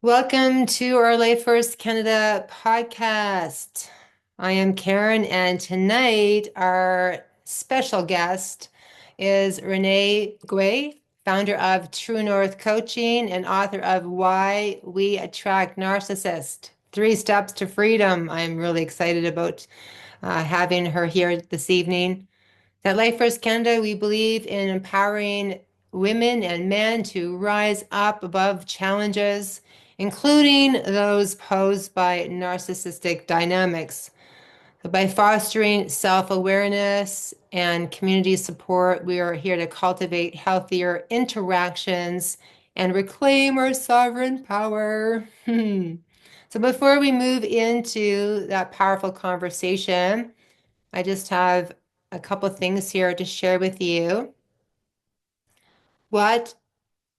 Welcome to our Life First Canada podcast. I am Karen, and tonight our special guest is Renee Guay, founder of True North Coaching and author of Why We Attract Narcissists: 3 Steps to Freedom. I'm really excited about having her here this evening. At Life First Canada, we believe in empowering women and men to rise up above challenges, including those posed by narcissistic dynamics. By fostering self-awareness and community support, we are here to cultivate healthier interactions and reclaim our sovereign power. So before we move into that powerful conversation, I just have a couple things here to share with you. What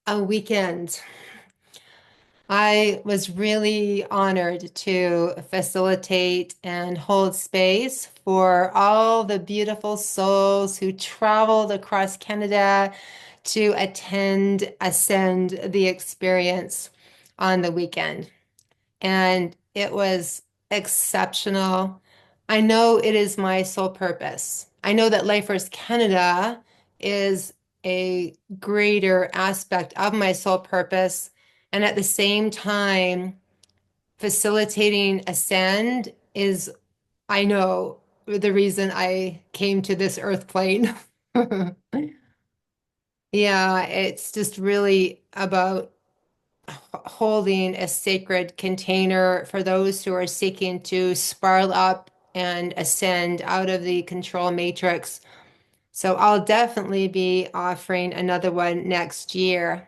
a weekend. I was really honored to facilitate and hold space for all the beautiful souls who traveled across Canada to attend Ascend the Experience on the weekend. And it was exceptional. I know it is my sole purpose. I know that Lifers Canada is a greater aspect of my sole purpose. And at the same time, facilitating Ascend is, I know, the reason I came to this earth plane. Yeah, it's just really about holding a sacred container for those who are seeking to spiral up and ascend out of the control matrix. So I'll definitely be offering another one next year.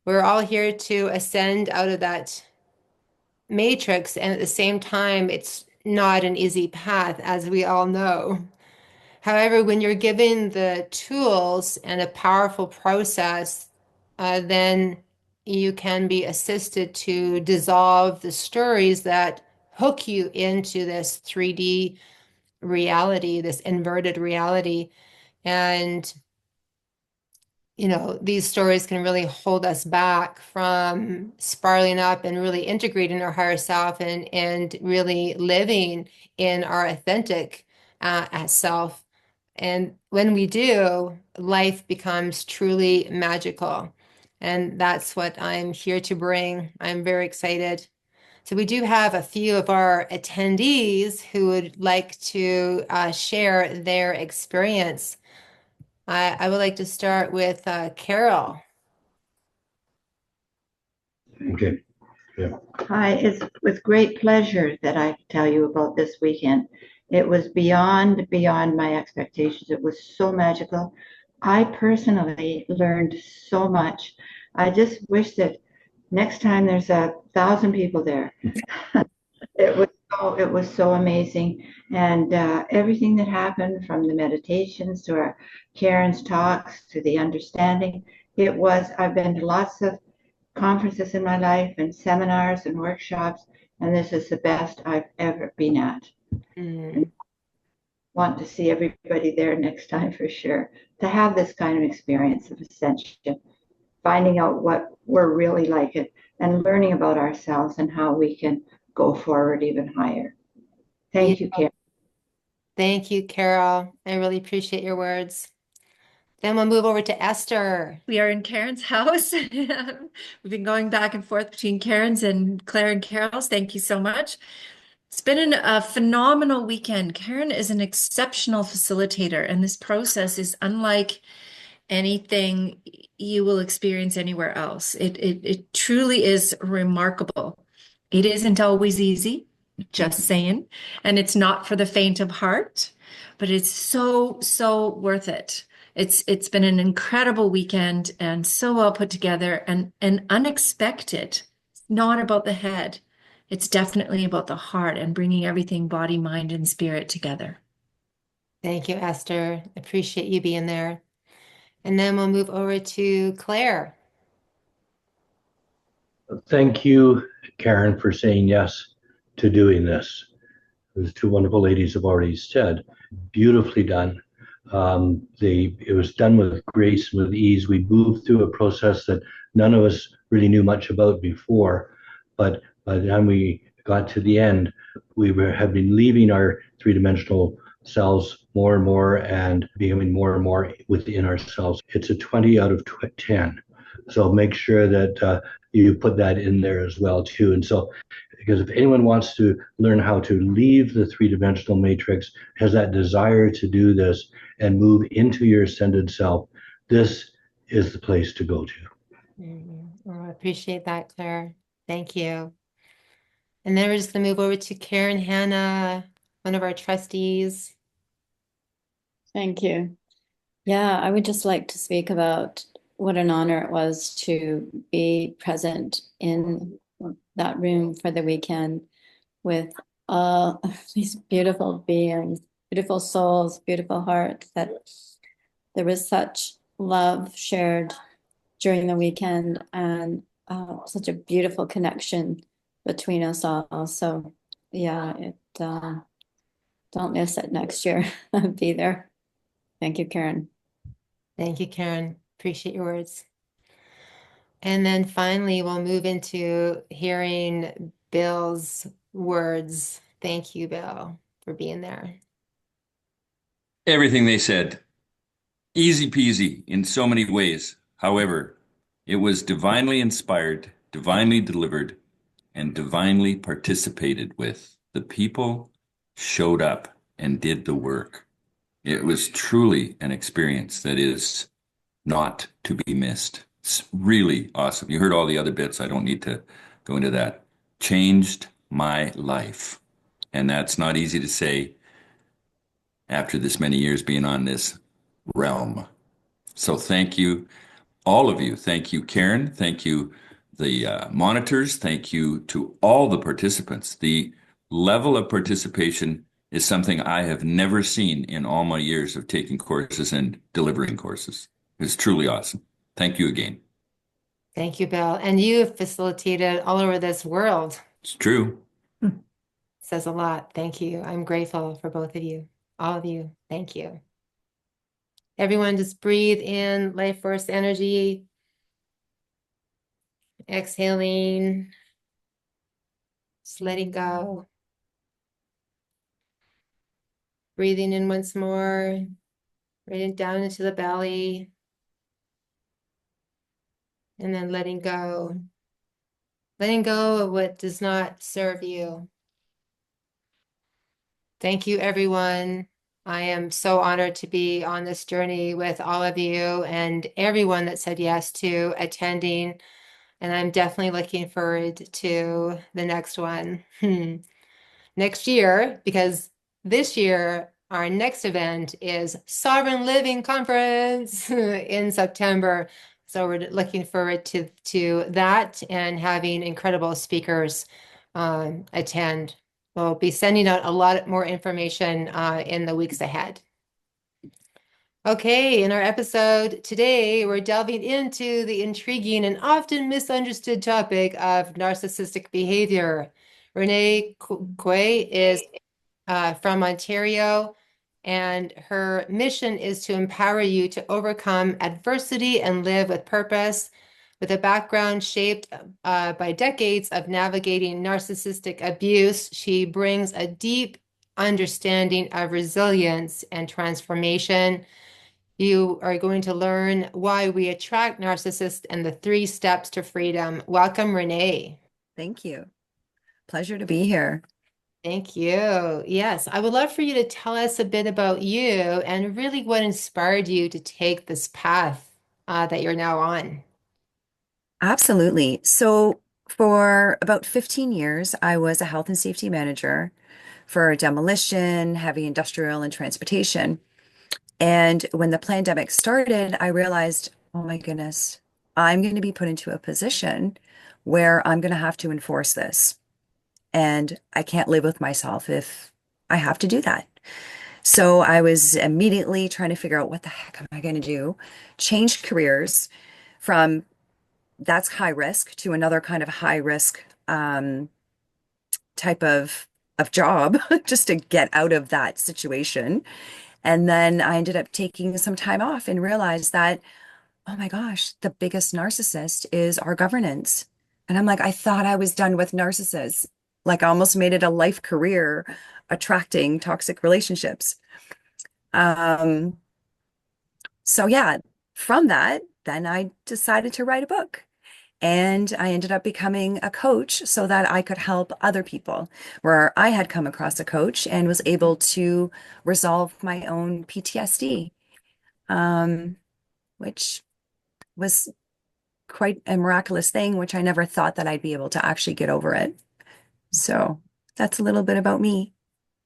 We're all here to ascend out of that matrix, and at the same time, it's not an easy path, as we all know. However, when you're given the tools and a powerful process, then you can be assisted to dissolve the stories that hook you into this 3D reality, this inverted reality. And, these stories can really hold us back from spiraling up and really integrating our higher self and really living in our authentic self. And when we do, life becomes truly magical. And that's what I'm here to bring. I'm very excited. So we do have a few of our attendees who would like to share their experience. I would like to start with Carol. Okay. Yeah. Hi, it's with great pleasure that I tell you about this weekend. It was beyond my expectations. It was so magical. I personally learned so much. I just wish that next time there's 1,000 people there. It was so amazing, and everything that happened from the meditations to our Karen's talks to the understanding. I've been to lots of conferences in my life and seminars and workshops, and this is the best I've ever been at. Mm. And want to see everybody there next time for sure. To have this kind of experience of ascension, finding out what we're really like it, and learning about ourselves and how we can go forward even higher. Yeah, Thank you, Karen. thank you, Carol. I really appreciate your words. Then we'll move over to Esther. We are in Karen's house. We've been going back and forth between Karen's and Claire and Carol's. Thank you so much. It's been a phenomenal weekend. Karen is an exceptional facilitator, and this process is unlike anything you will experience anywhere else. It truly is remarkable. It isn't always easy, just saying, and it's not for the faint of heart, but it's so worth it. It's been an incredible weekend and so well put together and unexpected. It's not about the head. It's definitely about the heart and bringing everything, body, mind, and spirit together. Thank you, Esther. Appreciate you being there. And then we'll move over to Claire. Thank you, Karen, for saying yes to doing this. As two wonderful ladies have already said, beautifully done. It was done with grace, with ease. We moved through a process that none of us really knew much about before. But by the time we got to the end, have been leaving our three-dimensional selves more and more and becoming more and more within ourselves. It's a 20 out of 10. So make sure that you put that in there as well too. And so, because if anyone wants to learn how to leave the three-dimensional matrix, has that desire to do this and move into your ascended self, this is the place to go to. I appreciate that, Claire. Thank you. And then we're just going to move over to Karen Hanna, one of our trustees. Thank you. Yeah, I would just like to speak about what an honor it was to be present in that room for the weekend with all these beautiful beings, beautiful souls, beautiful hearts, that there was such love shared during the weekend and such a beautiful connection between us all. So yeah, don't miss it next year. Be there. Thank you, Karen. Thank you, Karen. Appreciate your words. And then finally, we'll move into hearing Bill's words. Thank you, Bill, for being there. Everything they said, easy peasy in so many ways. However, it was divinely inspired, divinely delivered, and divinely participated with. The people showed up and did the work. It was truly an experience that is not to be missed. It's really awesome. You heard all the other bits. I don't need to go into that. Changed my life. And that's not easy to say after this many years being on this realm. So thank you, all of you. Thank you, Karen. Thank you, the monitors. Thank you to all the participants. The level of participation is something I have never seen in all my years of taking courses and delivering courses. It's truly awesome. Thank you again. Thank you, Bill. And you have facilitated all over this world. It's true. Says a lot. Thank you. I'm grateful for both of you, all of you. Thank you. Everyone just breathe in life force energy. Exhaling. Just letting go. Breathing in once more. Breathing down into the belly. And then letting go. Letting go of what does not serve you. Thank you, everyone. I am so honored to be on this journey with all of you and everyone that said yes to attending. And I'm definitely looking forward to the next one next year, because this year, our next event is Sovereign Living Conference in September. So we're looking forward to that and having incredible speakers attend. We'll be sending out a lot more information in the weeks ahead. Okay, in our episode today, we're delving into the intriguing and often misunderstood topic of narcissistic behavior. Renee Guay is from Ontario, and her mission is to empower you to overcome adversity and live with purpose. With a background shaped by decades of navigating narcissistic abuse, she brings a deep understanding of resilience and transformation. You are going to learn why we attract narcissists and the 3 steps to freedom. Welcome, Renee. Thank you. Pleasure to be here. Thank you. Yes, I would love for you to tell us a bit about you and really what inspired you to take this path that you're now on. Absolutely. So for about 15 years, I was a health and safety manager for demolition, heavy industrial, and transportation. And when the pandemic started, I realized, oh my goodness, I'm going to be put into a position where I'm going to have to enforce this. And I can't live with myself if I have to do that. So I was immediately trying to figure out what the heck am I going to do? Change careers from that's high risk to another kind of high risk type of job just to get out of that situation. And then I ended up taking some time off and realized that oh my gosh, the biggest narcissist is our governance. And I'm like, I thought I was done with narcissists. Like I almost made it a life career attracting toxic relationships. Um, so yeah, from that, then I decided to write a book. And I ended up becoming a coach so that I could help other people, where I had come across a coach and was able to resolve my own PTSD, um, which was quite a miraculous thing, which I never thought that I'd be able to actually get over it. So that's a little bit about me.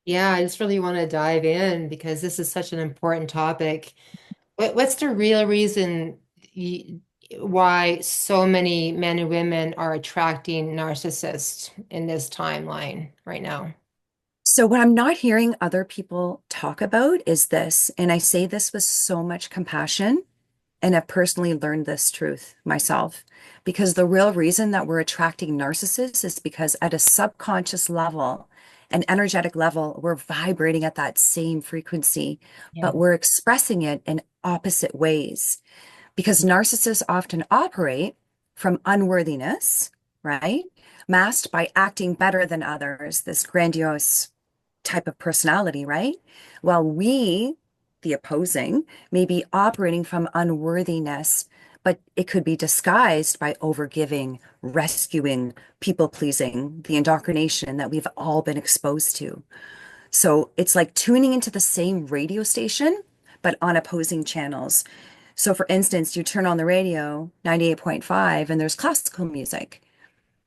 Yeah, I just really want to dive in because this is such an important topic. What's the real reason y why so many men and women are attracting narcissists in this timeline right now? So, what I'm not hearing other people talk about is this, and I say this with so much compassion, and I've personally learned this truth myself, because the real reason that we're attracting narcissists is because at a subconscious level, an energetic level, we're vibrating at that same frequency, Yeah. but we're expressing it in opposite ways. Because narcissists often operate from unworthiness, right? Masked by acting better than others, this grandiose type of personality, right? While we, the opposing, may be operating from unworthiness, but it could be disguised by overgiving, rescuing, people pleasing, the indoctrination that we've all been exposed to. So it's like tuning into the same radio station, but on opposing channels. So, for instance, you turn on the radio, 98.5, and there's classical music.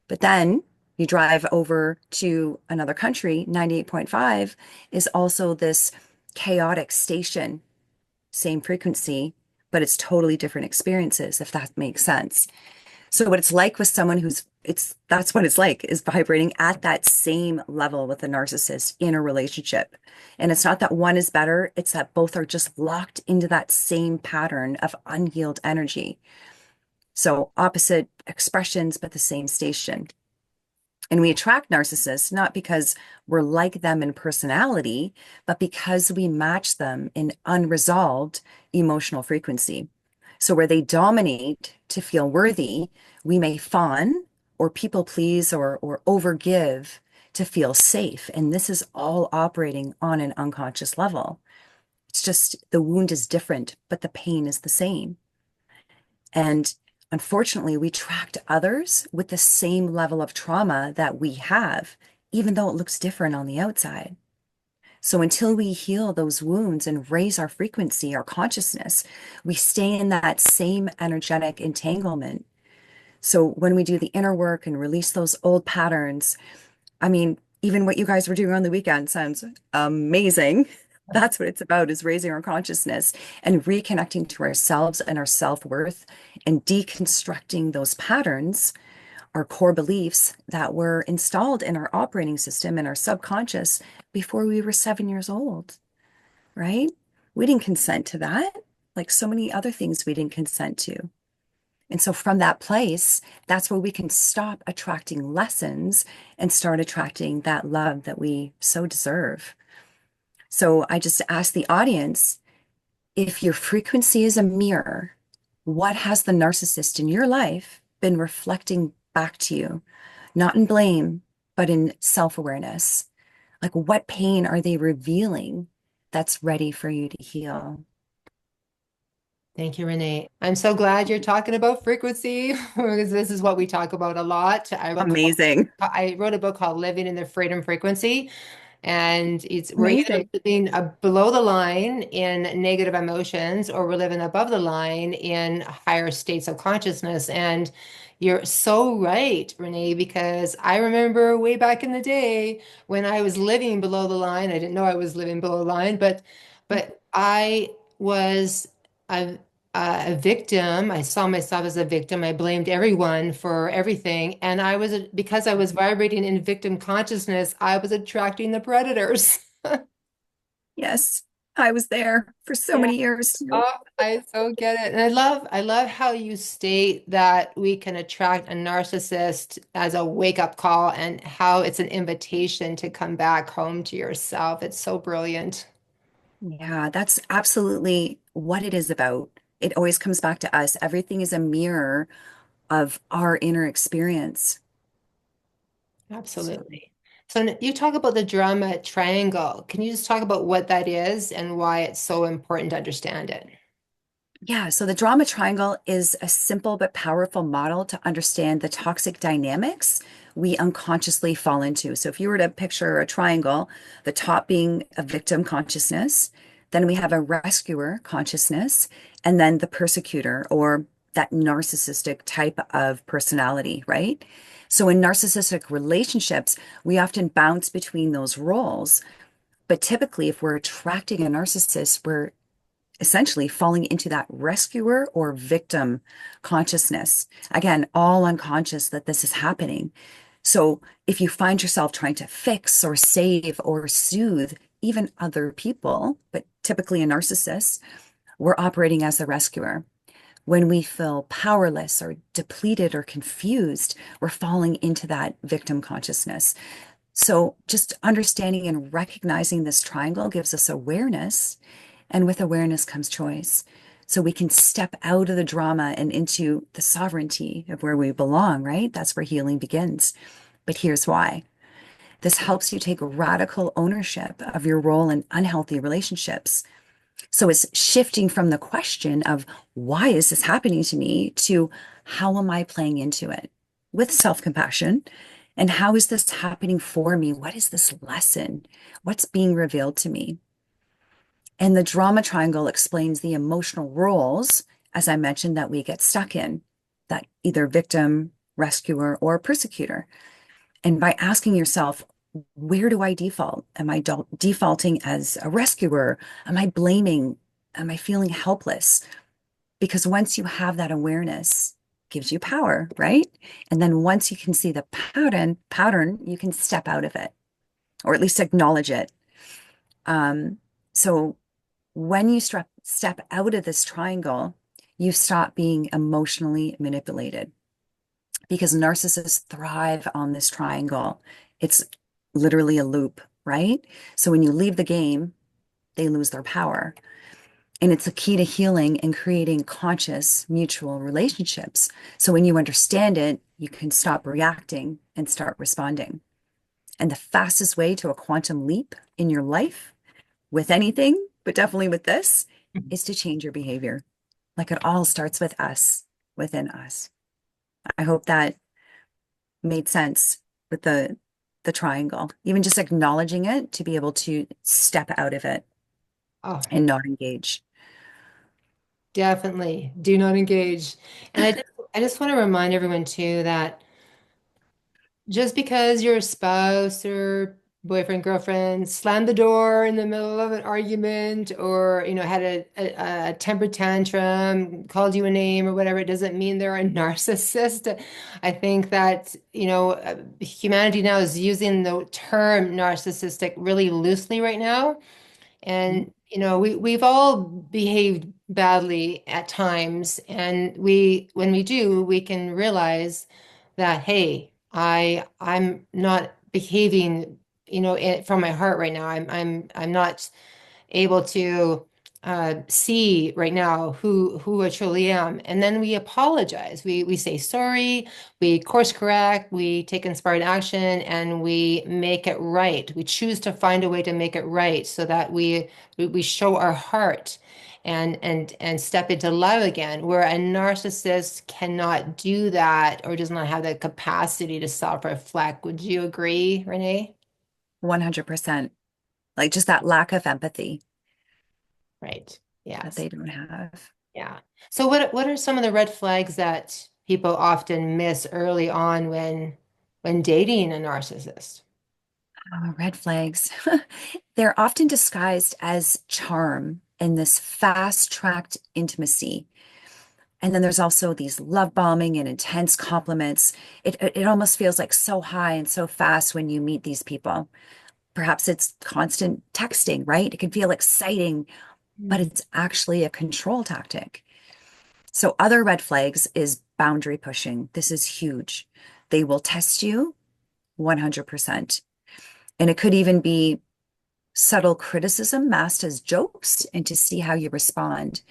But then you drive over to another country, 98.5 is also this chaotic station, same frequency, but it's totally different experiences, if that makes sense. So what it's like with someone who's that's what it's like is vibrating at that same level with a narcissist in a relationship. And it's not that one is better, it's that both are just locked into that same pattern of unhealed energy. So opposite expressions, but the same station. And we attract narcissists not because we're like them in personality, but because we match them in unresolved emotional frequency. So, where they dominate to feel worthy, we may fawn or people please or overgive to feel safe. And this is all operating on an unconscious level. It's just the wound is different, but the pain is the same. And unfortunately, we attract others with the same level of trauma that we have, even though it looks different on the outside. So until we heal those wounds and raise our frequency, our consciousness, we stay in that same energetic entanglement. So when we do the inner work and release those old patterns, I mean, even what you guys were doing on the weekend sounds amazing. That's what it's about, is raising our consciousness and reconnecting to ourselves and our self-worth and deconstructing those patterns, our core beliefs that were installed in our operating system and our subconscious before we were 7 years old, right? We didn't consent to that, like so many other things we didn't consent to. And so from that place, that's where we can stop attracting lessons and start attracting that love that we so deserve. So I just ask the audience, if your frequency is a mirror, what has the narcissist in your life been reflecting back to you? Not in blame, but in self-awareness. Like what pain are they revealing that's ready for you to heal? Thank you, Renee. I'm so glad you're talking about frequency because this is what we talk about a lot. Amazing. I wrote a book called Living in the Freedom Frequency. And we're either Amazing. living below the line in negative emotions or we're living above the line in higher states of consciousness. And you're so right, Renee, because I remember way back in the day when I was living below the line. I didn't know I was living below the line, but I was a a victim. I saw myself as a victim. I blamed everyone for everything. And because I was vibrating in victim consciousness, I was attracting the predators. Yes, I was there for so Yeah. many years too. Oh, I so get it. And I love how you state that we can attract a narcissist as a wake-up call and how it's an invitation to come back home to yourself. It's so brilliant. Yeah, that's absolutely what it is about. It always comes back to us. Everything is a mirror of our inner experience. Absolutely. So you talk about the drama triangle. Can you just talk about what that is and why it's so important to understand it? Yeah, so the drama triangle is a simple but powerful model to understand the toxic dynamics we unconsciously fall into. So if you were to picture a triangle, the top being a victim consciousness, then we have a rescuer consciousness, and then the persecutor or that narcissistic type of personality, right? So in narcissistic relationships, we often bounce between those roles. But typically, if we're attracting a narcissist, we're essentially falling into that rescuer or victim consciousness. Again, all unconscious that this is happening. So if you find yourself trying to fix or save or soothe even other people, but typically a narcissist, we're operating as the rescuer. When we feel powerless or depleted or confused, we're falling into that victim consciousness. So just understanding and recognizing this triangle gives us awareness, and with awareness comes choice. So we can step out of the drama and into the sovereignty of where we belong, right? That's where healing begins. But here's why. This helps you take radical ownership of your role in unhealthy relationships. So it's shifting from the question of why is this happening to me to how am I playing into it with self-compassion? And how is this happening for me? What is this lesson? What's being revealed to me? And the drama triangle explains the emotional roles, as I mentioned, that we get stuck in, that either victim, rescuer, or persecutor. And by asking yourself, where do I default? Am I defaulting as a rescuer? Am I blaming? Am I feeling helpless? Because once you have that awareness, gives you power, right? And then once you can see the pattern, you can step out of it, or at least acknowledge it. So when you step out of this triangle, you stop being emotionally manipulated because narcissists thrive on this triangle. It's literally a loop, right? So when you leave the game, they lose their power. And it's a key to healing and creating conscious mutual relationships. So when you understand it, you can stop reacting and start responding. And the fastest way to a quantum leap in your life with anything, but definitely with this, is to change your behavior. Like it all starts with us, within us. I hope that made sense with the triangle. Even just acknowledging it to be able to step out of it Oh, and not engage. definitely. Do not engage. And I just want to remind everyone too that just because your spouse or boyfriend, girlfriend slammed the door in the middle of an argument or, had a temper tantrum, called you a name or whatever, it doesn't mean they're a narcissist. I think that, humanity now is using the term narcissistic really loosely right now. And we've all behaved badly at times, and when we do, we can realize that, hey, I'm not behaving, from my heart right now. I'm not able to see right now who I truly am. And then we apologize. We say sorry, we course correct, we take inspired action, and we make it right. We choose to find a way to make it right so that we show our heart and step into love again, where a narcissist cannot do that or does not have the capacity to self-reflect. Would you agree, Renee? 100%. Like just that lack of empathy Right. that Yes. they don't have. Yeah. So what are some of the red flags that people often miss early on when dating a narcissist? Oh, red flags. They're often disguised as charm in this fast-tracked intimacy. And then there's also these love bombing and intense compliments. It almost feels like so high and so fast when you meet these people. Perhaps it's constant texting, right? It can feel exciting, but Mm. it's actually a control tactic. So other red flags is boundary pushing. This is huge. They will test you 100%. And it could even be subtle criticism masked as jokes and to see how you respond.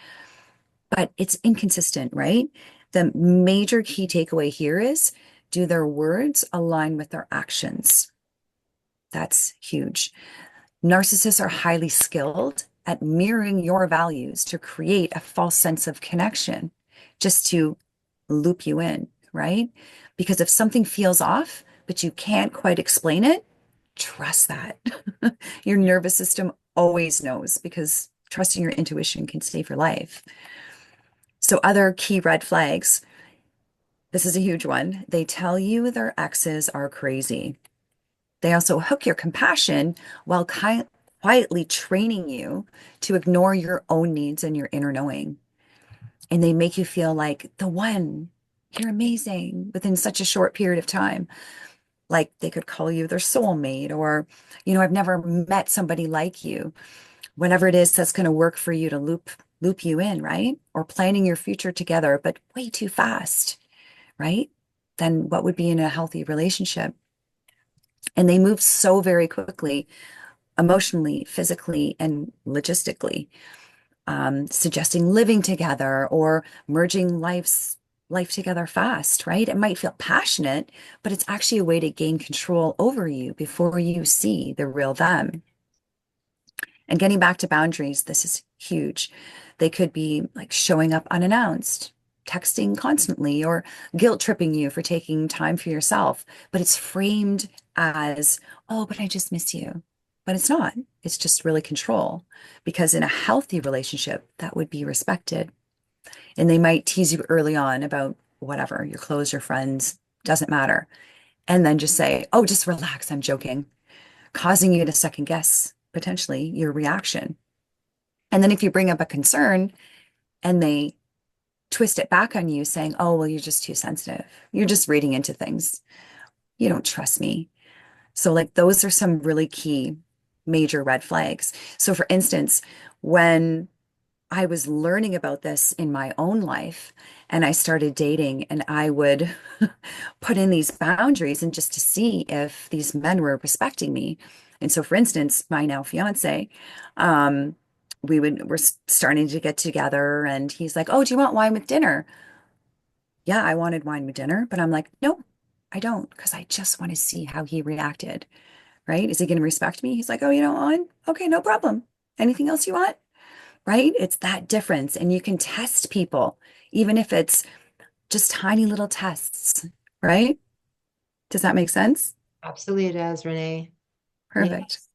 but it's inconsistent, right? The major key takeaway here is, do their words align with their actions? That's huge. Narcissists are highly skilled at mirroring your values to create a false sense of connection, just to loop you in, right? Because if something feels off, but you can't quite explain it, trust that. Your nervous system always knows, because trusting your intuition can save your life. So, other key red flags, this is a huge one. They tell you their exes are crazy. They also hook your compassion while quietly training you to ignore your own needs and your inner knowing. And they make you feel like the one, you're amazing within such a short period of time. Like they could call you their soulmate, or, I've never met somebody like you. Whatever it is that's going to work for you to loop you in, right? Or planning your future together, but way too fast, right? Than what would be in a healthy relationship. And they move so very quickly, emotionally, physically, and logistically, suggesting living together or merging life together fast, right? It might feel passionate, but it's actually a way to gain control over you before you see the real them. And getting back to boundaries, this is huge. They could be like showing up unannounced, texting constantly, or guilt tripping you for taking time for yourself. But it's framed as, oh, but I just miss you. But it's not. It's just really control. Because in a healthy relationship, that would be respected. And they might tease you early on about whatever, your clothes, your friends, doesn't matter. And then just say, oh, just relax, I'm joking, causing you to second guess potentially your reaction. And then if you bring up a concern and they twist it back on you saying, oh, well, you're just too sensitive. You're just reading into things. You don't trust me. So, like, those are some really key major red flags. So, for instance, when I was learning about this in my own life and I started dating, and I would put in these boundaries and just to see if these men were respecting me. And so, for instance, my now fiance, um, we're starting to get together and he's like, oh, do you want wine with dinner? Yeah, I wanted wine with dinner, but I'm like, no, I don't, because I just want to see how he reacted, right? Is he going to respect me? He's like, oh, you don't want? Okay, no problem. Anything else you want? Right? It's that difference. And you can test people, even if it's just tiny little tests, right? Does that make sense? Absolutely it does, Renee. Perfect. Yes.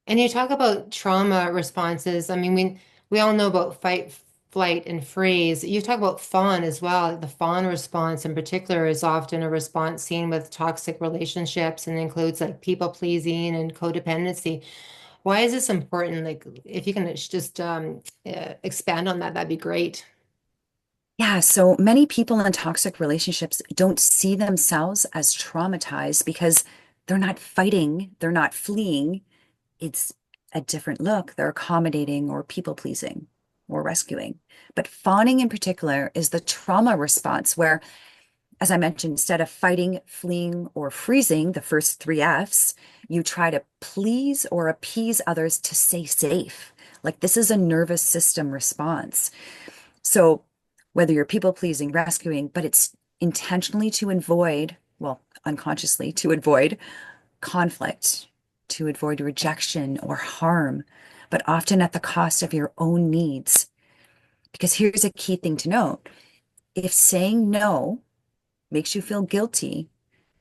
And you talk about trauma responses. I mean, we all know about fight, flight, and freeze. You talk about fawn as well. The fawn response in particular is often a response seen with toxic relationships and includes like people pleasing and codependency. Why is this important? Like, if you can just expand on that, that'd be great. Yeah, so many people in toxic relationships don't see themselves as traumatized because they're not fighting, they're not fleeing. It's a different look. They're accommodating or people pleasing or rescuing. But fawning in particular is the trauma response where, as I mentioned, instead of fighting, fleeing, or freezing, the first three F's, you try to please or appease others to stay safe. Like this is a nervous system response. So whether you're people pleasing, rescuing, but it's intentionally to avoid, well, unconsciously to avoid conflict, to avoid rejection or harm, but often at the cost of your own needs. Because here's a key thing to note. If saying no makes you feel guilty,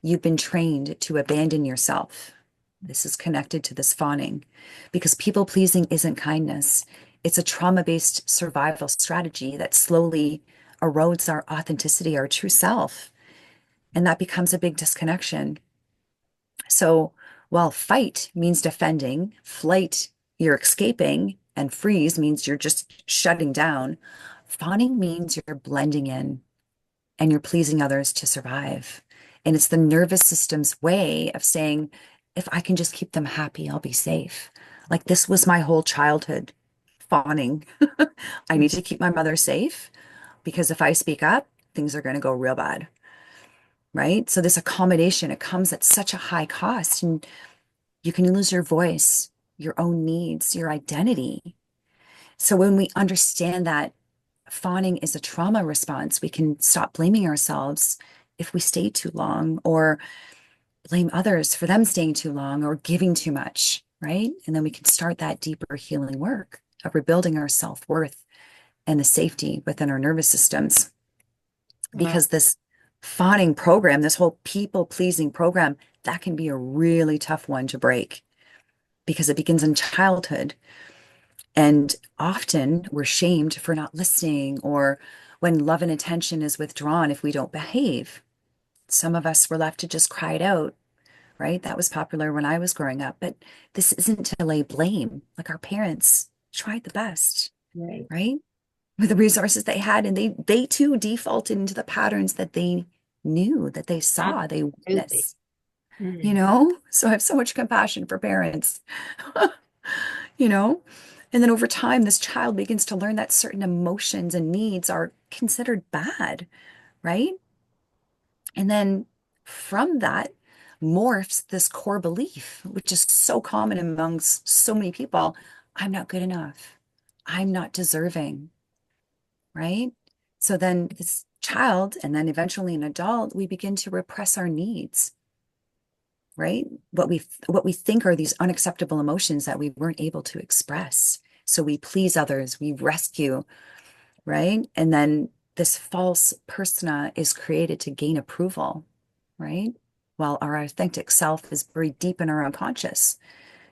you've been trained to abandon yourself. This is connected to this fawning because people pleasing isn't kindness. It's a trauma-based survival strategy that slowly erodes our authenticity, our true self. And that becomes a big disconnection. So while fight means defending, flight, you're escaping, and freeze means you're just shutting down, fawning means you're blending in and you're pleasing others to survive. And it's the nervous system's way of saying, if I can just keep them happy, I'll be safe. Like this was my whole childhood fawning. I need to keep my mother safe because if I speak up, things are going to go real bad. Right. So this accommodation, it comes at such a high cost and you can lose your voice, your own needs, your identity. So when we understand that fawning is a trauma response. We can stop blaming ourselves if we stay too long, or blame others for them staying too long or giving too much, right? And then we can start that deeper healing work of rebuilding our self-worth and the safety within our nervous systems. Wow. Because this fawning program, this whole people-pleasing program, that can be a really tough one to break because it begins in childhood. And often we're shamed for not listening, or when love and attention is withdrawn if we don't behave. Some of us were left to just cry it out, right? That was popular when I was growing up. But this isn't to lay blame. Like, our parents tried the best, Right. right? With the resources they had, and they too defaulted into the patterns that they knew, that they saw, they Absolutely. witnessed, you know? So I have so much compassion for parents, you know? And then over time, this child begins to learn that certain emotions and needs are considered bad, right? And then from that morphs this core belief, which is so common amongst so many people. I'm not good enough. I'm not deserving, right? So then this child, and then eventually an adult, we begin to repress our needs, right? What we think are these unacceptable emotions that we weren't able to express. So we please others, we rescue, right? And then this false persona is created to gain approval, right? While our authentic self is buried deep in our unconscious,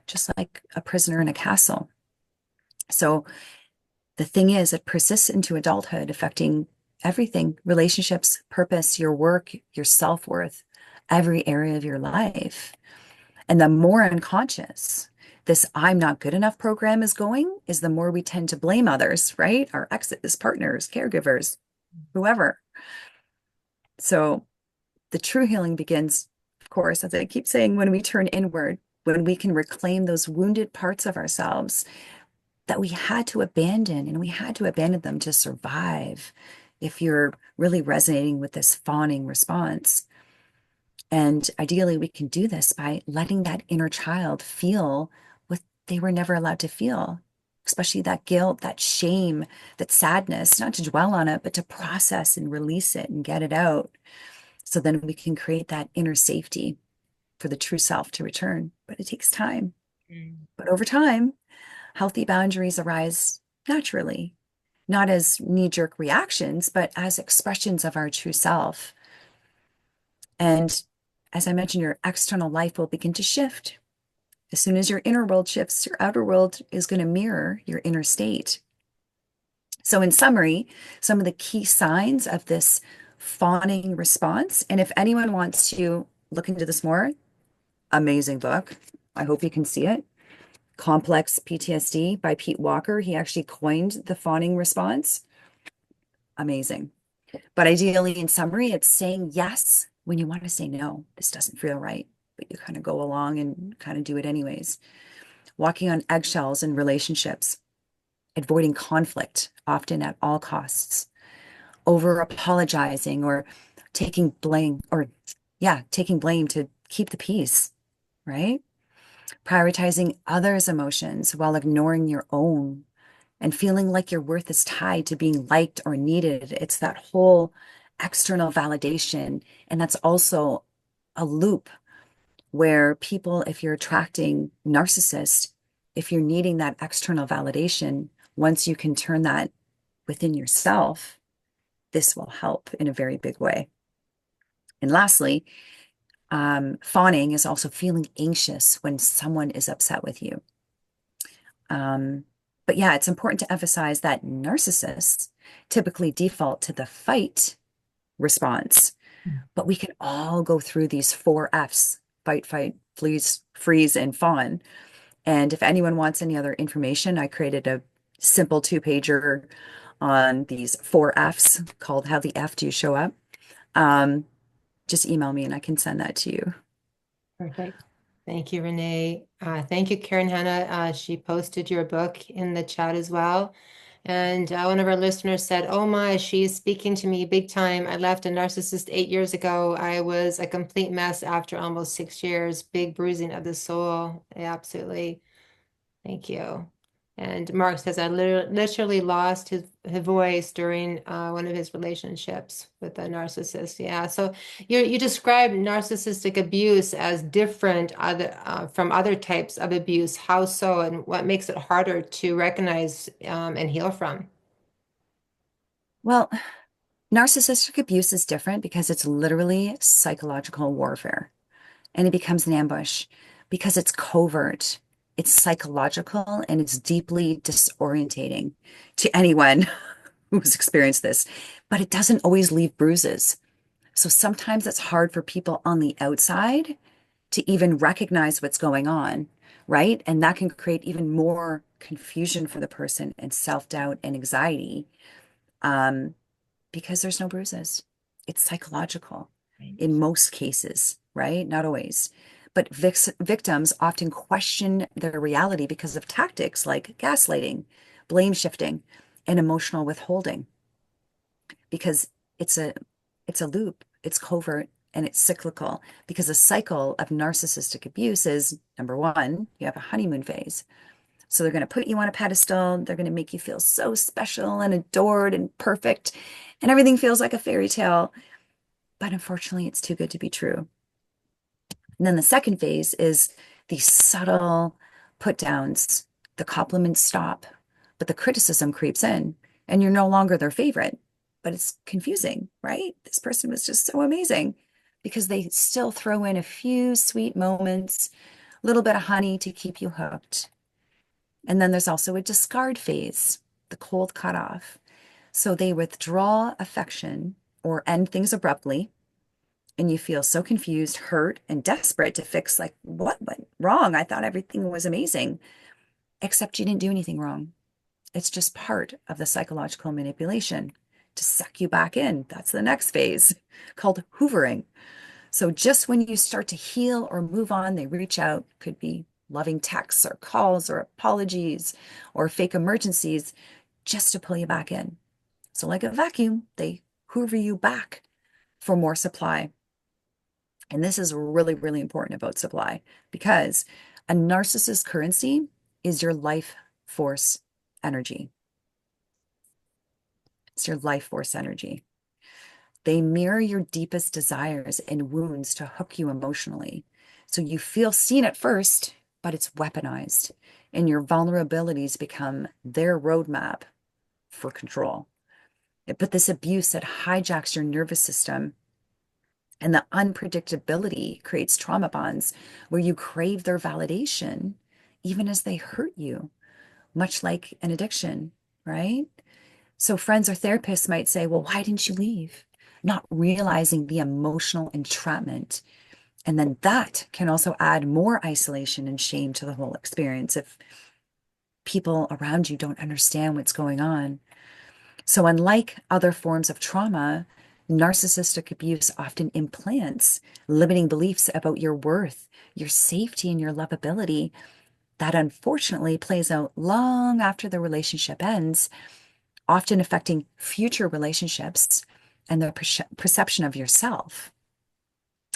just like a prisoner in a castle. So the thing is, it persists into adulthood, affecting everything: relationships, purpose, your work, your self-worth, every area of your life. And the more unconscious this I'm not good enough program is going, is the more we tend to blame others, right? Our exes, partners, caregivers, whoever. So the true healing begins, of course, as I keep saying, when we turn inward, when we can reclaim those wounded parts of ourselves that we had to abandon, and we had to abandon them to survive. If you're really resonating with this fawning response. And ideally, we can do this by letting that inner child feel what they were never allowed to feel, especially that guilt, that shame, that sadness, not to dwell on it, but to process and release it and get it out. So then we can create that inner safety for the true self to return. But it takes time. But over time, healthy boundaries arise naturally, not as knee-jerk reactions, but as expressions of our true self. And as I mentioned, your external life will begin to shift. As soon as your inner world shifts, your outer world is going to mirror your inner state. So in summary, some of the key signs of this fawning response, and if anyone wants to look into this more, amazing book. I hope you can see it. Complex PTSD by Pete Walker. He actually coined the fawning response. Amazing. But ideally, in summary, it's saying yes when you want to say no. This doesn't feel right, but you kind of go along and kind of do it anyways. Walking on eggshells in relationships, avoiding conflict, often at all costs, over apologizing or taking blame, taking blame to keep the peace, right? Prioritizing others' emotions while ignoring your own, and feeling like your worth is tied to being liked or needed. It's that whole external validation. And that's also a loop where people, if you're attracting narcissists, if you're needing that external validation, once you can turn that within yourself, this will help in a very big way. And lastly, fawning is also feeling anxious when someone is upset with you. But yeah, it's important to emphasize that narcissists typically default to the fight response, but we can all go through these 4 Fs: fight, fight, freeze, and fawn. And if anyone wants any other information, I created a simple 2-pager on these 4 Fs called How the F Do You Show Up? Just email me and I can send that to you. Perfect. Thank you, Renee. Thank you, Karen Hanna. She posted your book in the chat as well. And one of our listeners said, "Oh my, she's speaking to me big time. I left a narcissist 8 years ago. I was a complete mess after almost 6 years. Big bruising of the soul." Yeah, absolutely. Thank you. And Mark says, I literally lost his voice during one of his relationships with a narcissist. Yeah. So you describe narcissistic abuse as different from other types of abuse. How so? And what makes it harder to recognize and heal from? Well, narcissistic abuse is different because it's literally psychological warfare, and it becomes an ambush because it's covert, it's psychological, and it's deeply disorientating to anyone who's experienced this. But it doesn't always leave bruises. So sometimes it's hard for people on the outside to even recognize what's going on, right? And that can create even more confusion for the person and self-doubt and anxiety. Um, because there's no bruises. It's psychological in most cases, right? Not always. But victims often question their reality because of tactics like gaslighting, blame shifting, and emotional withholding. Because it's a loop, it's covert, and it's cyclical. Because a cycle of narcissistic abuse is, number one, you have a honeymoon phase. So they're going to put you on a pedestal. They're going to make you feel so special and adored and perfect. And everything feels like a fairy tale. But unfortunately, it's too good to be true. And then the second phase is these subtle put downs. The compliments stop, but the criticism creeps in, and you're no longer their favorite. But it's confusing, right? This person was just so amazing because they still throw in a few sweet moments, a little bit of honey to keep you hooked. And then there's also a discard phase, the cold cutoff. So they withdraw affection or end things abruptly, and you feel so confused, hurt, and desperate to fix, like, what went wrong? I thought everything was amazing, except you didn't do anything wrong. It's just part of the psychological manipulation to suck you back in. That's the next phase called hoovering. So just when you start to heal or move on, they reach out, could be loving texts or calls or apologies or fake emergencies just to pull you back in. So like a vacuum, they hoover you back for more supply. And this is really, really important about supply because a narcissist currency is your life force energy. It's your life force energy. They mirror your deepest desires and wounds to hook you emotionally. So you feel seen at first, but it's weaponized, and your vulnerabilities become their roadmap for control. But this abuse that hijacks your nervous system and the unpredictability creates trauma bonds where you crave their validation, even as they hurt you, much like an addiction, right? So friends or therapists might say, well, why didn't you leave? Not realizing the emotional entrapment. And then that can also add more isolation and shame to the whole experience if people around you don't understand what's going on. So unlike other forms of trauma, narcissistic abuse often implants limiting beliefs about your worth, your safety, and your lovability that unfortunately plays out long after the relationship ends, often affecting future relationships and the perception of yourself.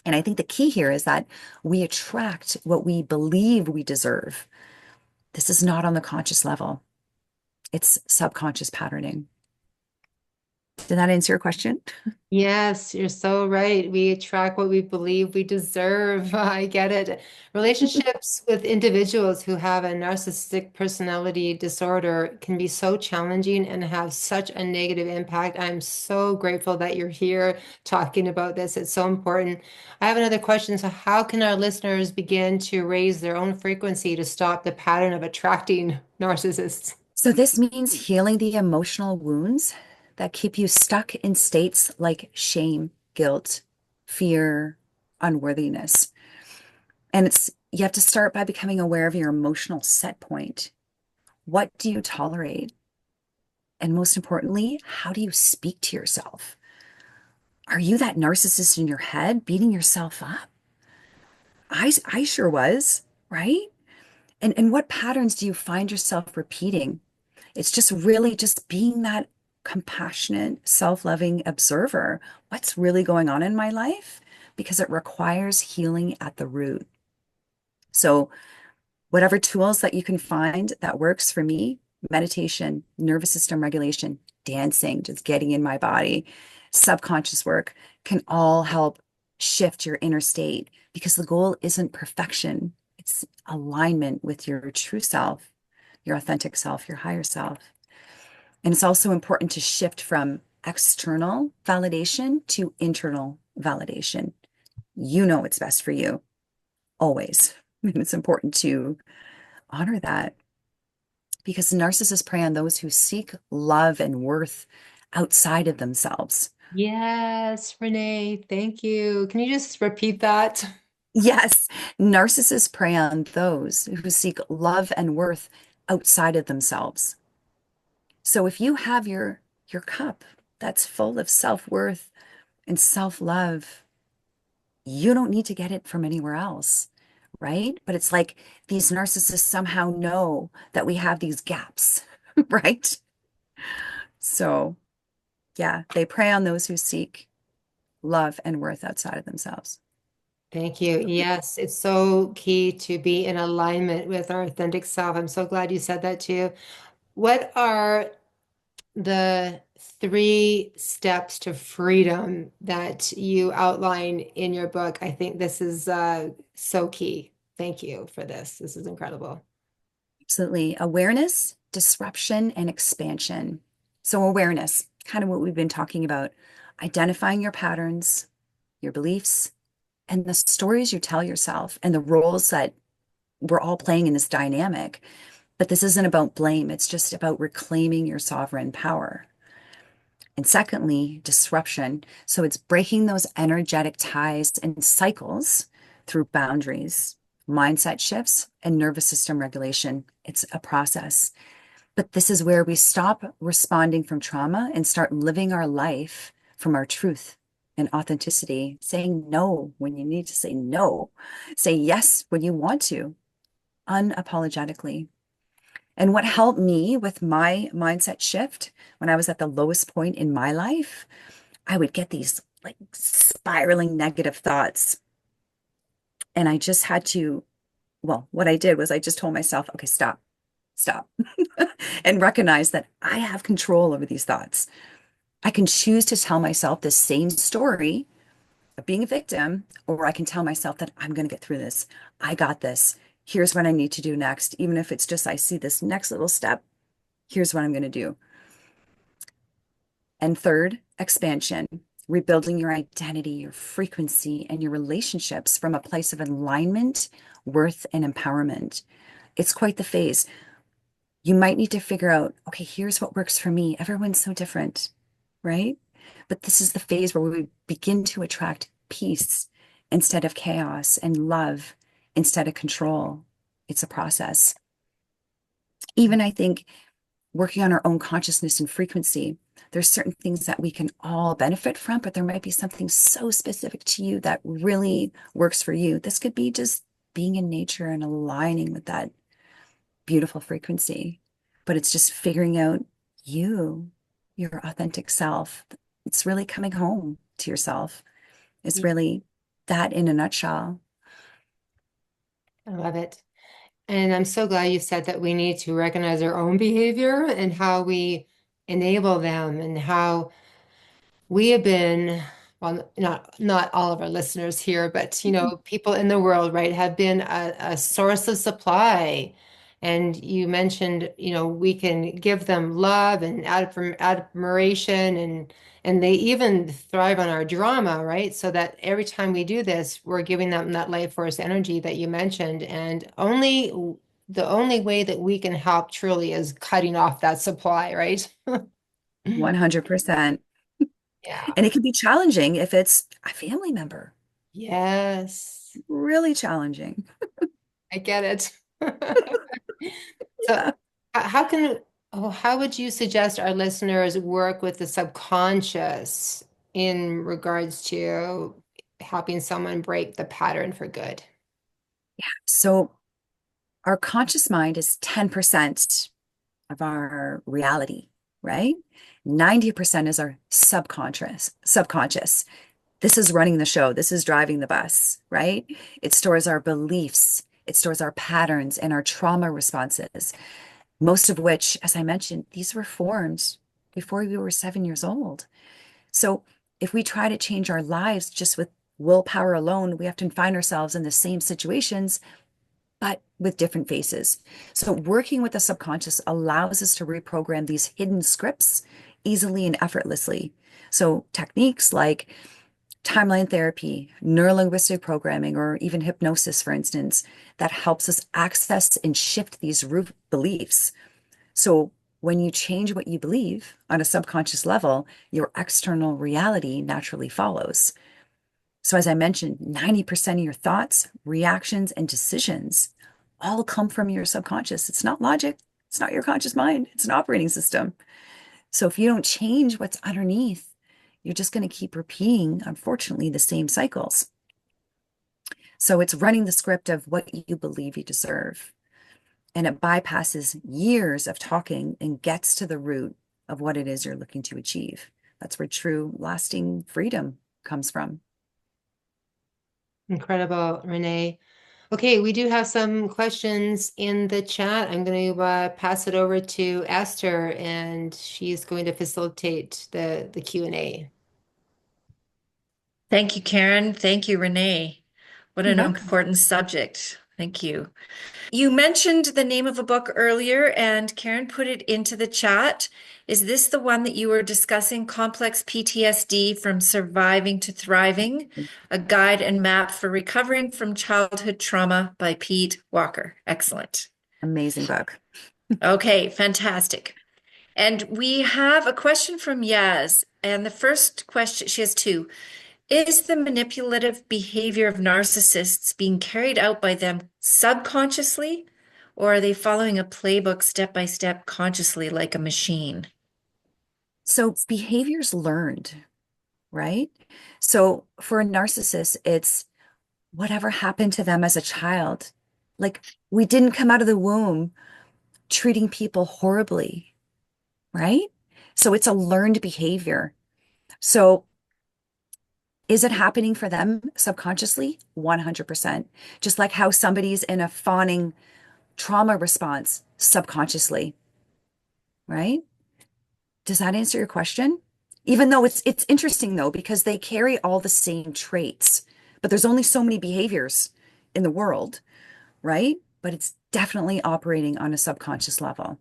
And I think the key here is that we attract what we believe we deserve. This is not on the conscious level. It's subconscious patterning. Did that answer your question? Yes, you're so right. We attract what we believe we deserve. I get it. Relationships with individuals who have a narcissistic personality disorder can be so challenging and have such a negative impact. I'm so grateful that you're here talking about this. It's so important. I have another question. So, how can our listeners begin to raise their own frequency to stop the pattern of attracting narcissists? So this means healing the emotional wounds that keep you stuck in states like shame, guilt, fear, unworthiness. And you have to start by becoming aware of your emotional set point. What do you tolerate? And most importantly, how do you speak to yourself? Are you that narcissist in your head beating yourself up? I sure was, right? And what patterns do you find yourself repeating? It's just really just being that compassionate, self-loving observer. What's really going on in my life? Because it requires healing at the root. So whatever tools that you can find that works for me, meditation, nervous system regulation, dancing, just getting in my body, subconscious work can all help shift your inner state because the goal isn't perfection. It's alignment with your true self, your authentic self, your higher self. And it's also important to shift from external validation to internal validation. You know what's best for you, always. And it's important to honor that because narcissists prey on those who seek love and worth outside of themselves. Yes, Renee, thank you. Can you just repeat that? Yes, narcissists prey on those who seek love and worth outside of themselves. So if you have your cup that's full of self-worth and self-love, you don't need to get it from anywhere else, right? But it's like these narcissists somehow know that we have these gaps, right? So, yeah, they prey on those who seek love and worth outside of themselves. Thank you. Yes, it's so key to be in alignment with our authentic self. I'm so glad you said that too. What are the 3 steps to freedom that you outline in your book? I think this is so key. Thank you for this. This is incredible. Absolutely. Awareness, disruption, and expansion. So, awareness, kind of what we've been talking about, identifying your patterns, your beliefs, and the stories you tell yourself, and the roles that we're all playing in this dynamic. But this isn't about blame, it's just about reclaiming your sovereign power. And secondly, disruption. So it's breaking those energetic ties and cycles through boundaries, mindset shifts, and nervous system regulation. It's a process. But this is where we stop responding from trauma and start living our life from our truth and authenticity, saying no when you need to say no, say yes when you want to, unapologetically. And what helped me with my mindset shift when I was at the lowest point in my life, I would get these like spiraling negative thoughts. And I just had to, well, what I did was I just told myself, okay, stop, stop, and recognize that I have control over these thoughts. I can choose to tell myself the same story of being a victim, or I can tell myself that I'm going to get through this. I got this. Here's what I need to do next. Even if it's just I see this next little step, here's what I'm going to do. And third, expansion, rebuilding your identity, your frequency, and your relationships from a place of alignment, worth, and empowerment. It's quite the phase. You might need to figure out, okay, here's what works for me. Everyone's so different, right? But this is the phase where we begin to attract peace instead of chaos and love instead of control. It's a process. Even I think working on our own consciousness and frequency, there's certain things that we can all benefit from, but there might be something so specific to you that really works for you. This could be just being in nature and aligning with that beautiful frequency, but it's just figuring out you, your authentic self. It's really coming home to yourself. It's really that in a nutshell. I love it. And I'm so glad you said that we need to recognize our own behavior and how we enable them and how we have been, well, not all of our listeners here, but people in the world, right, have been a source of supply. And you mentioned, we can give them love and admiration, and they even thrive on our drama, right? So that every time we do this, we're giving them that life force energy that you mentioned. And the only way that we can help truly is cutting off that supply, right? 100%. Yeah. And it can be challenging if it's a family member. Yes, Really challenging. I get it. So, Yeah. how would you suggest our listeners work with the subconscious in regards to helping someone break the pattern for good? So our conscious mind is 10% of our reality, right? 90% is our subconscious. This is running the show. This is driving the bus, right? It stores our beliefs. It stores our patterns and our trauma responses. most of which, as I mentioned, these were formed before we were 7 years old. So if we try to change our lives just with willpower alone, we often find ourselves in the same situations, but with different faces. So working with the subconscious allows us to reprogram these hidden scripts easily and effortlessly. So techniques like timeline therapy, neurolinguistic programming, or even hypnosis, for instance, that helps us access and shift these root beliefs. So when you change what you believe on a subconscious level, your external reality naturally follows. So as I mentioned, 90% of your thoughts, reactions, and decisions all come from your subconscious. It's not logic. It's not your conscious mind. It's an operating system. So if you don't change what's underneath, you're just going to keep repeating, unfortunately, the same cycles. So it's running the script of what you believe you deserve. And it bypasses years of talking and gets to the root of what it is you're looking to achieve. That's where true, lasting freedom comes from. Incredible, Renee. Okay, we do have some questions in the chat. I'm going to pass it over to Esther, and she's going to facilitate the Q&A. Thank you, Karen. Thank you, Renee. What an You're welcome. important subject. Thank you. You mentioned the name of a book earlier, and Karen put it into the chat. Is this the one that you were discussing, Complex PTSD from Surviving to Thriving, a guide and map for recovering from childhood trauma by Pete Walker? Excellent. Amazing book. Okay, fantastic. And we have a question from Yaz. And the first question, she has two. Is the manipulative behavior of narcissists being carried out by them subconsciously, or are they following a playbook step by step consciously like a machine? So behaviors learned, right? So for a narcissist, it's whatever happened to them as a child. Like we didn't come out of the womb treating people horribly, right? So it's a learned behavior. So is it happening for them subconsciously? 100%. Just like how somebody's in a fawning trauma response subconsciously, right? Does that answer your question? Even though it's interesting though, because they carry all the same traits, but there's only so many behaviors in the world, right? But it's definitely operating on a subconscious level.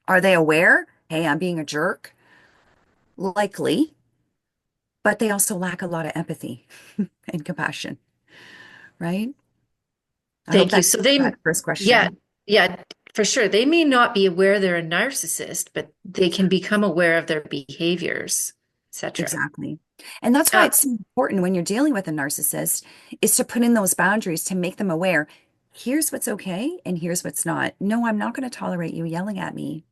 Are they aware? Hey, I'm being a jerk. Likely, but they also lack a lot of empathy and compassion, right? I hope Thank you. that So answers they, that first yeah, question. yeah, for sure. They may not be aware they're a narcissist, but they can become aware of their behaviors, etc. Exactly. And that's why it's so important when you're dealing with a narcissist is to put in those boundaries to make them aware. Here's what's okay and here's what's not. No, I'm not going to tolerate you yelling at me.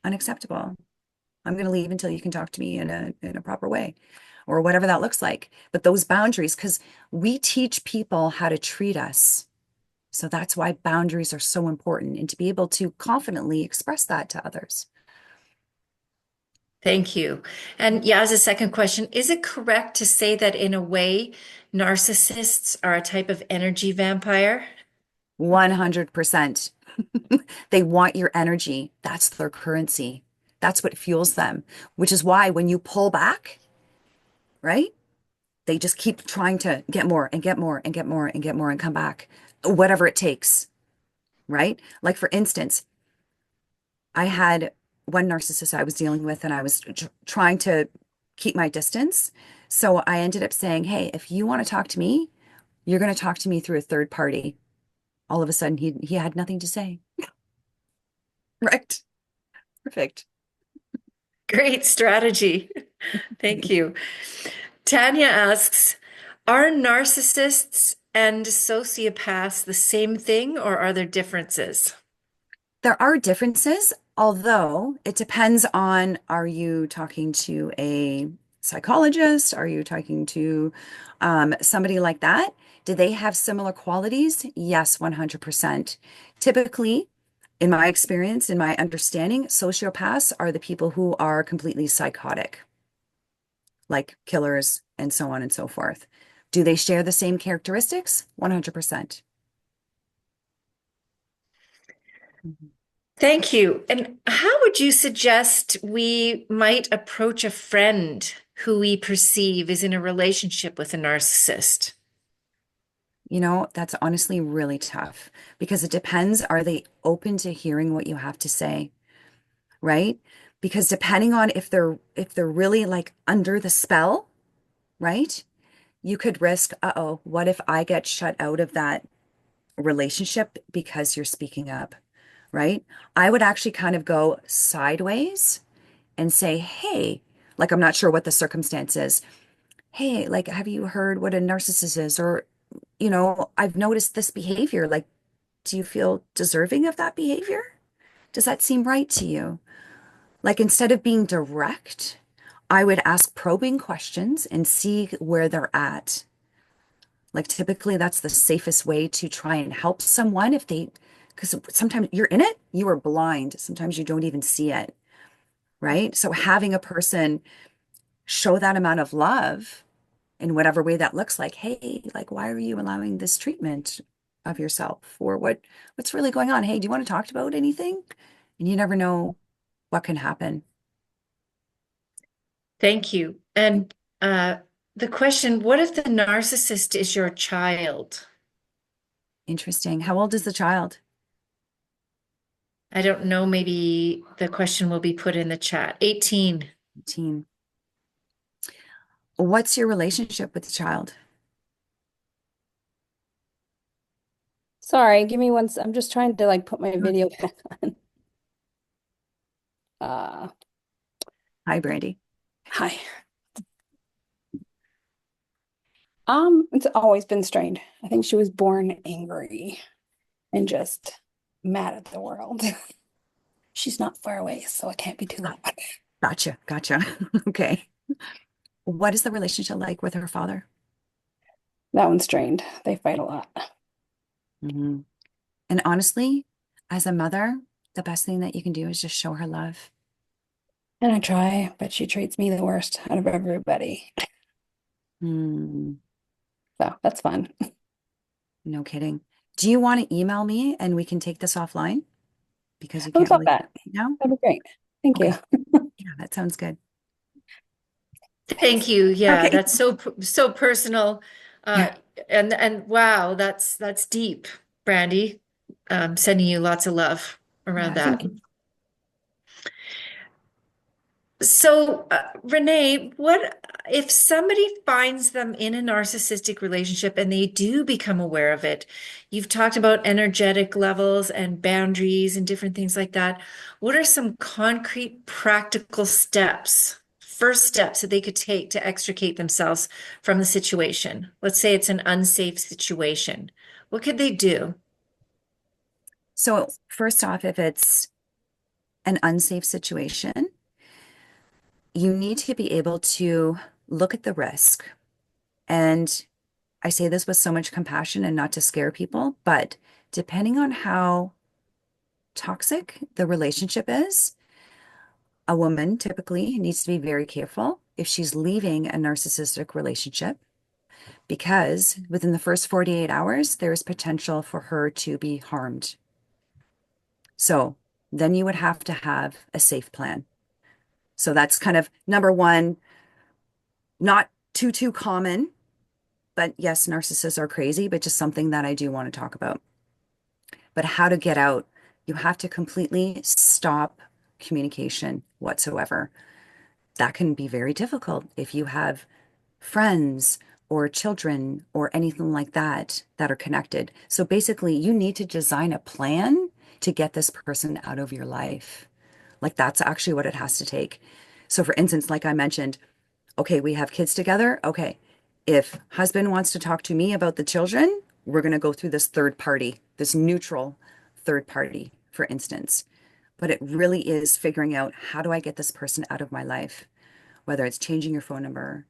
Unacceptable. I'm going to leave until you can talk to me in a proper way or whatever that looks like. But those boundaries, because we teach people how to treat us. So that's why boundaries are so important and to be able to confidently express that to others. Thank you. And yeah, as a second question, is it correct to say that in a way, narcissists are a type of energy vampire? 100%. They want your energy. That's their currency. That's what fuels them, which is why when you pull back, right? They just keep trying to get more and get more and get more and get more and come back, whatever it takes, right? Like for instance, I had one narcissist I was dealing with and I was trying to keep my distance. So I ended up saying, hey, if you want to talk to me, you're going to talk to me through a third party. All of a sudden, he had nothing to say. Right. Perfect. Great strategy. Thank you. Tanya asks, are narcissists and sociopaths the same thing or are there differences? There are differences, although it depends on, are you talking to a psychologist? Are you talking to somebody like that? Do they have similar qualities? Yes, 100%. Typically, in my experience, in my understanding, sociopaths are the people who are completely psychotic, like killers and so on and so forth. Do they share the same characteristics? 100%. Thank you. And how would you suggest we might approach a friend who we perceive is in a relationship with a narcissist? You know, that's honestly really tough because it depends. Are they open to hearing what you have to say, right? Because depending on if they're really like under the spell, right? You could risk, uh-oh, what if I get shut out of that relationship because you're speaking up, right? I would actually kind of go sideways and say, hey, like I'm not sure what the circumstance is. Hey, like, have you heard what a narcissist is? Or, I've noticed this behavior. Like, do you feel deserving of that behavior? Does that seem right to you? Like, instead of being direct, I would ask probing questions and see where they're at. Like, typically, that's the safest way to try and help someone because sometimes you're in it, you are blind. Sometimes you don't even see it, right? So, having a person show that amount of love in whatever way that looks like, hey, like, why are you allowing this treatment of yourself? Or what's really going on? Hey, do you want to talk about anything? And you never know what can happen. Thank you. And the question, what if the narcissist is your child? Interesting. How old is the child? I don't know, maybe the question will be put in the chat. 18. 18. What's your relationship with the child? Sorry, give me one. I'm just trying to like put my video back on. Hi, Brandy. Hi. It's always been strained. I think she was born angry and just mad at the world. She's not far away, so it can't be too loud. Gotcha. Okay. What is the relationship like with her father? That one's strained. They fight a lot. Mhm. And honestly, as a mother, the best thing that you can do is just show her love. And I try, but she treats me the worst out of everybody. Hmm. So that's fun. No kidding. Do you want to email me and we can take this offline? Because you I would can't love really that. now. That'd be great. Thank Okay. you. Yeah, that sounds good. Thank you. Yeah, Okay. that's so personal. Yeah. And wow, that's deep, Brandy. Sending you lots of love around Yeah. that. So, Renee, what if somebody finds them in a narcissistic relationship and they do become aware of it? You've talked about energetic levels and boundaries and different things like that. What are some concrete, practical steps, first steps that they could take to extricate themselves from the situation? Let's say it's an unsafe situation. What could they do? So first off, if it's an unsafe situation, you need to be able to look at the risk. And I say this with so much compassion and not to scare people, but depending on how toxic the relationship is, a woman typically needs to be very careful if she's leaving a narcissistic relationship because within the first 48 hours, there is potential for her to be harmed. So then you would have to have a safe plan. So that's kind of number one, not too common, but yes, narcissists are crazy, but just something that I do want to talk about. But how to get out, you have to completely stop communication whatsoever. That can be very difficult if you have friends or children or anything like that that are connected. So basically, you need to design a plan to get this person out of your life. Like that's actually what it has to take. So for instance, like I mentioned, okay, we have kids together. Okay, if husband wants to talk to me about the children, we're going to go through this third party, this neutral third party, for instance. But it really is figuring out how do I get this person out of my life, whether it's changing your phone number,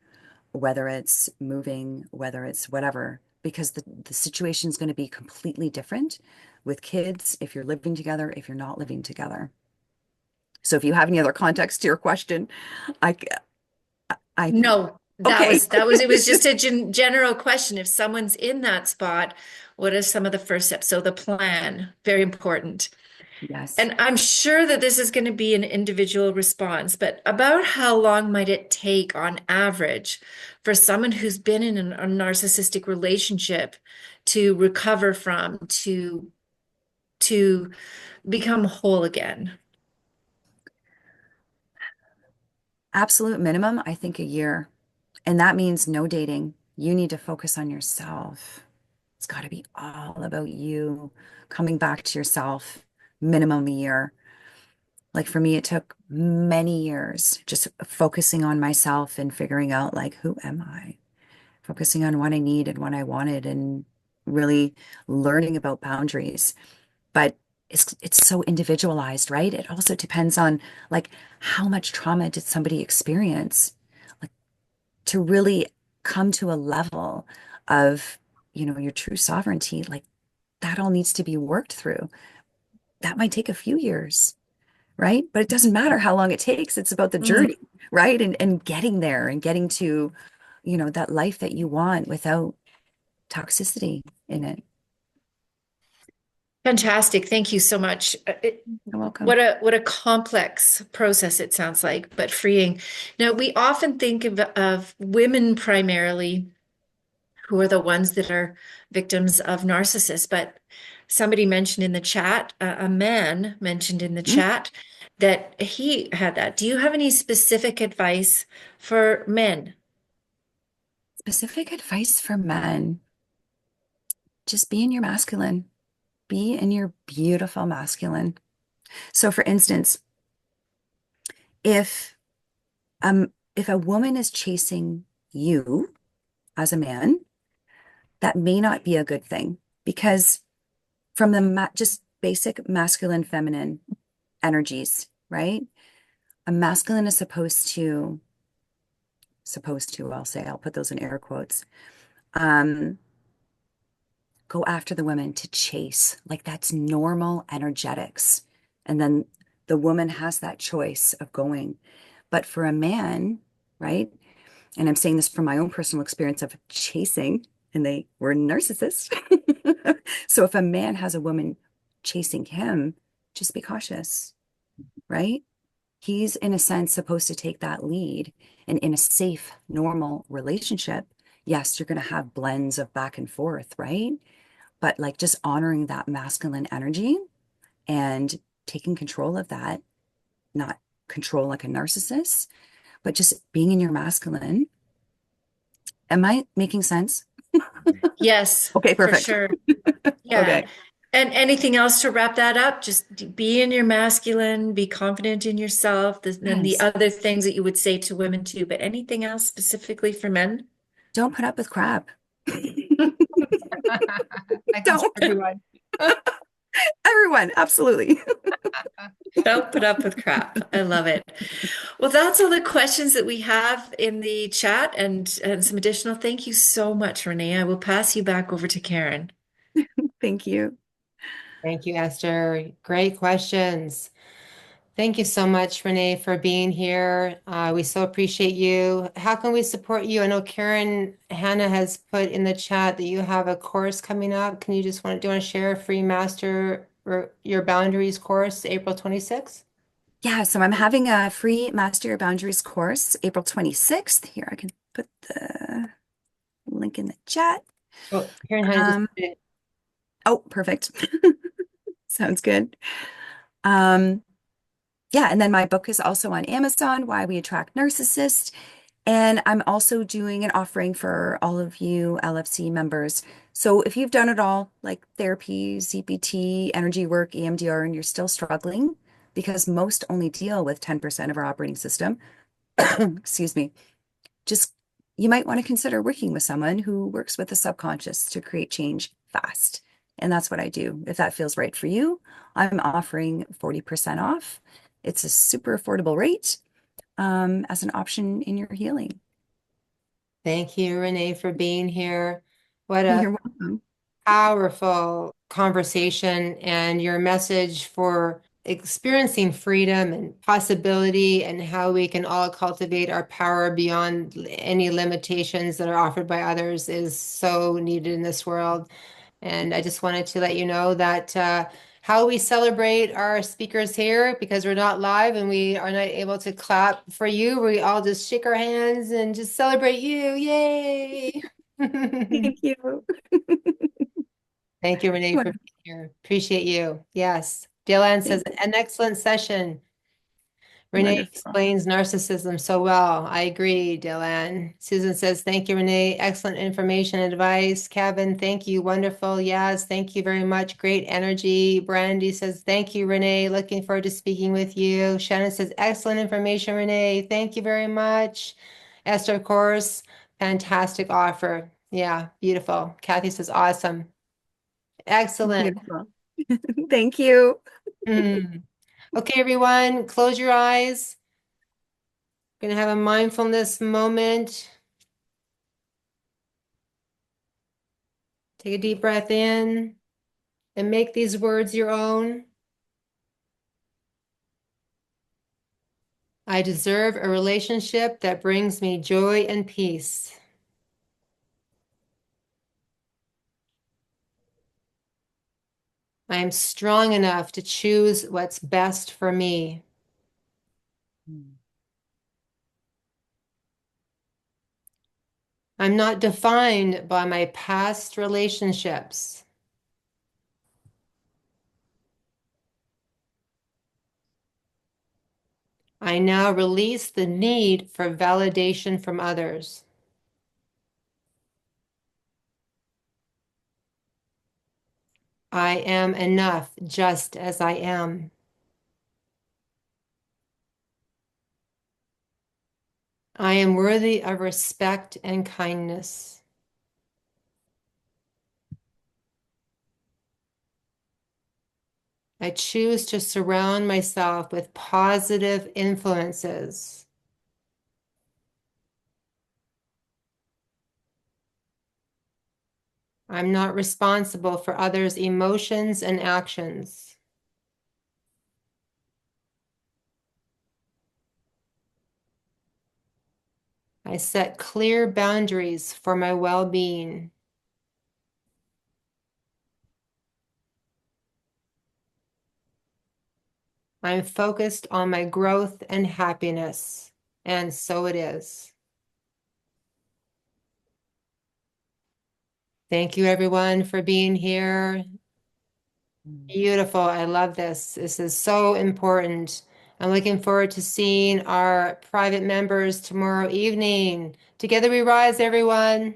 whether it's moving, whether it's whatever, because the situation is going to be completely different with kids if you're living together, if you're not living together. So if you have any other context to your question, I, I, No, okay. it was just a general question. If someone's in that spot, what are some of the first steps? So the plan, very important. Yes. And I'm sure that this is going to be an individual response, but about how long might it take on average for someone who's been in a narcissistic relationship to recover from, to become whole again? Absolute minimum, I think a year. And that means no dating. You need to focus on yourself. It's got to be all about you coming back to yourself, minimum a year. Like for me, it took many years just focusing on myself and figuring out like, who am I? Focusing on what I need and what I wanted and really learning about boundaries. But it's so individualized, right? It also depends on like how much trauma did somebody experience? Like to really come to a level of, your true sovereignty, like that all needs to be worked through. That might take a few years, right? But it doesn't matter how long it takes. It's about the Mm. journey, right? And getting there and getting to, that life that you want without toxicity in it. Fantastic. Thank you so much. You're welcome. What a complex process it sounds like, but freeing. Now, we often think of women primarily who are the ones that are victims of narcissists, but somebody mentioned in the chat, a man mentioned in the Mm. chat that he had that. Do you have any specific advice for men? Specific advice for men. Just be in your masculine. Be in your beautiful masculine. So for instance, if if a woman is chasing you as a man, that may not be a good thing because from the just basic masculine feminine energies, right? A masculine is supposed to, I'll put those in air quotes, um, go after the women to chase. Like that's normal energetics. And then the woman has that choice of going. But for a man, right? And I'm saying this from my own personal experience of chasing, and they were narcissists. So if a man has a woman chasing him, just be cautious, right? He's, in a sense, supposed to take that lead. And in a safe, normal relationship, yes, you're going to have blends of back and forth, right? But like just honoring that masculine energy and taking control of that, not control like a narcissist, but just being in your masculine. Am I making sense? Yes, Okay, for perfect. sure. Yeah. Okay. And anything else to wrap that up? Just be in your masculine, be confident in yourself, and the Yes. other things that you would say to women too. But anything else specifically for men? Don't put up with crap. That goes for Don't. everyone. Everyone, absolutely. Don't put up with crap. I love it. Well, that's all the questions that we have in the chat and some additional. Thank you so much, Renee. I will pass you back over to Karen. Thank you. Thank you, Esther. Great questions. Thank you so much, Renee, for being here. We so appreciate you. How can we support you? I know Karen Hannah has put in the chat that you have a course coming up. Can you do you want to share a free master or your boundaries course, April 26th? Yeah, so I'm having a free Master Your Boundaries course, April 26th. Here, I can put the link in the chat. Oh, Karen Hannah just Um, put it. oh, perfect. Sounds good. Yeah, and then my book is also on Amazon, Why We Attract Narcissists. And I'm also doing an offering for all of you LFC members. So if you've done it all, like therapy, CPT, energy work, EMDR, and you're still struggling, because most only deal with 10% of our operating system, excuse me, just you might want to consider working with someone who works with the subconscious to create change fast. And that's what I do. If that feels right for you, I'm offering 40% off. It's a super affordable rate as an option in your healing. Thank you, Renee, for being here. What You're a welcome. powerful conversation and your message for experiencing freedom and possibility and how we can all cultivate our power beyond any limitations that are offered by others is so needed in this world. And I just wanted to let you know that how we celebrate our speakers here, because we're not live and we are not able to clap for you. We all just shake our hands and just celebrate you. Yay! Thank you. Thank you, Renee, for being here. Appreciate you. Yes. Dylan says, an excellent session. Renee Wonderful. explains narcissism so well. I agree, Dylan. Susan says, thank you, Renee. Excellent information and advice. Kevin, thank you. Wonderful. Yes, thank you very much. Great energy. Brandy says, thank you, Renee. Looking forward to speaking with you. Shannon says, excellent information, Renee. Thank you very much. Esther, of course, fantastic offer. Yeah, beautiful. Kathy says, awesome. Excellent. Beautiful. Thank you. Mm. Okay, everyone, close your eyes. Going to have a mindfulness moment. Take a deep breath in and make these words your own. I deserve a relationship that brings me joy and peace. I am strong enough to choose what's best for me. I'm not defined by my past relationships. I now release the need for validation from others. I am enough just as I am. I am worthy of respect and kindness. I choose to surround myself with positive influences. I'm not responsible for others' emotions and actions. I set clear boundaries for my well-being. I'm focused on my growth and happiness, and so it is. Thank you, everyone, for being here. Beautiful. I love this. This is so important. I'm looking forward to seeing our private members tomorrow evening. Together we rise, everyone.